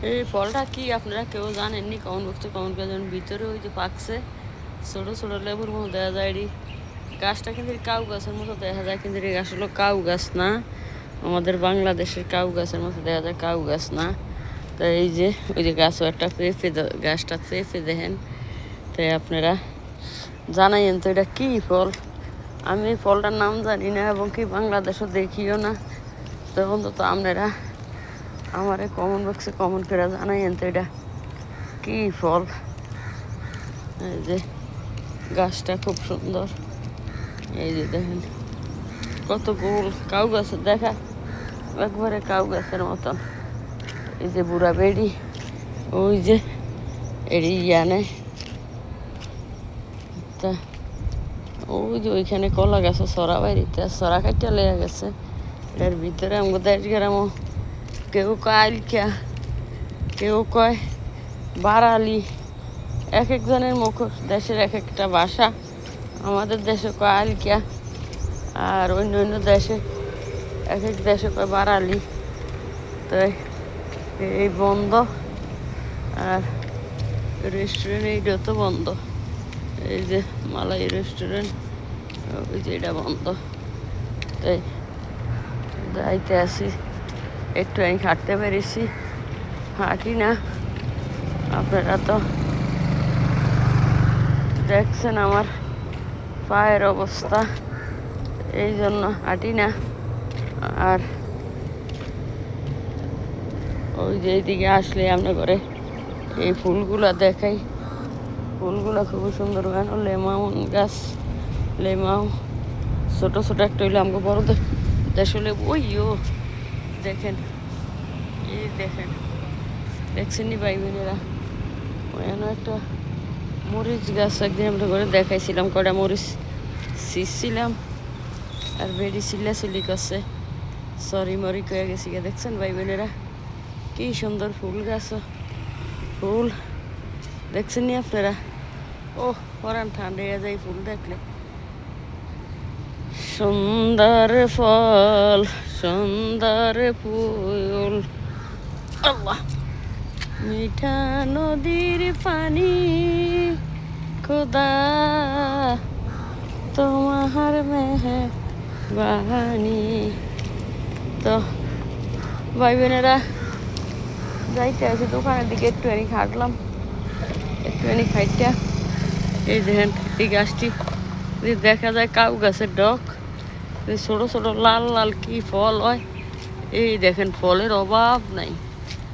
এই ফলটা কি আপনারা কেউ জানেননি? কমন বক্সে কমন করে জানেন। ভিতরে ওই যে পাকছে ছোট ছোট লেবুর মতো দেখা যায়। গাছটা কিন্তু কাউ গাছের মতো দেখা যায়, কিন্তু এই গাছ হলো কাউ গাছ না, আমাদের বাংলাদেশের কাউ গাছের মতো দেখা যায়, কাউ গাছ না। তো এই যে ওই যে গাছও একটা পেঁপে, গাছটা পেঁপে দেখেন। তাই আপনারা জানাইন তো এটা কী ফল। আমি এই ফলটার নাম জানি না এবং কি বাংলাদেশও দেখিও না। তো অন্তত আপনারা আমার কমন বক্সে কমন করে জানাইন তো এটা কী ফল। এই যে গাছটা খুব সুন্দর, এই যে দেখেন কত গোল, কাউ গাছের দেখা একবারে কাউ গাছের মতন। এই যে বুড়া বেড়ি, ওই যে এড়ি নেয় তা ওই যে ওইখানে কলা গাছে সরা বাড়িতে সরা কাটিয়া লেয়া গেছে। এর ভিতরে আমাদের দেশ গ্রামও কেউ কয় আইলকা, কেউ কয় বারালি, এক একজনের মুখ দেশের এক একটা ভাষা। আমাদের দেশে কয় আইলকা, আর অন্য অন্য দেশে এক এক দেশে কয় বারালি। তো এই বন্ধ, আর রেস্টুরেন্ট এইটা তো বন্ধ। এই যে মালাই রেস্টুরেন্ট, ওই যে এটা বন্ধ। তাই যাইতে আসি, একটু আমি হাঁটতে পেরেছি, হাঁটি না। আপনারা তো দেখছেন আমার পায়ের অবস্থা, এই জন্য হাঁটি না। আর ওই যে এইদিকে আসলে আমরা করে এই ফুলগুলো দেখাই, ফুলগুলো খুবই সুন্দর। কেন লেমাও গাছ, লেমাও ছোট ছোট একটা হইলে আমাকে বড় দেশ হলে ওইও দেখেন, এই দেখেন, দেখছেন নি ভাই বোনেরা? ওখানে একটা মরিচ গাছ একদিন আমরা করে দেখাইছিলাম, কটা মরিচ ছিঁড়ছিলাম আর বেড়ি চিল্লি করছে, সরি মরি কয়ে গেছি। দেখছেন ভাই বোনেরা কি সুন্দর ফুল গাছ, ফুল দেখছেন নি আপনারা? ও পরান ঠান্ডা হয়ে যায় ফুল দেখলে। সুন্দর ফল, সুন্দর ফুল, আল্লাহ মিঠা নদীর পানি, খোদা তোমার মেহরবানি। তো ভাই বোনেরা যাইতে আছে দোকানের দিকে, একটুখানি হাঁটলাম, একটুখানি খাইটা। এই দেখেন এই গাছটি দেখা যায় কাউ গাছের ডক, ছোট ছোট লাল লাল কি ফল হয়। এই দেখেন ফলের অভাব নাই।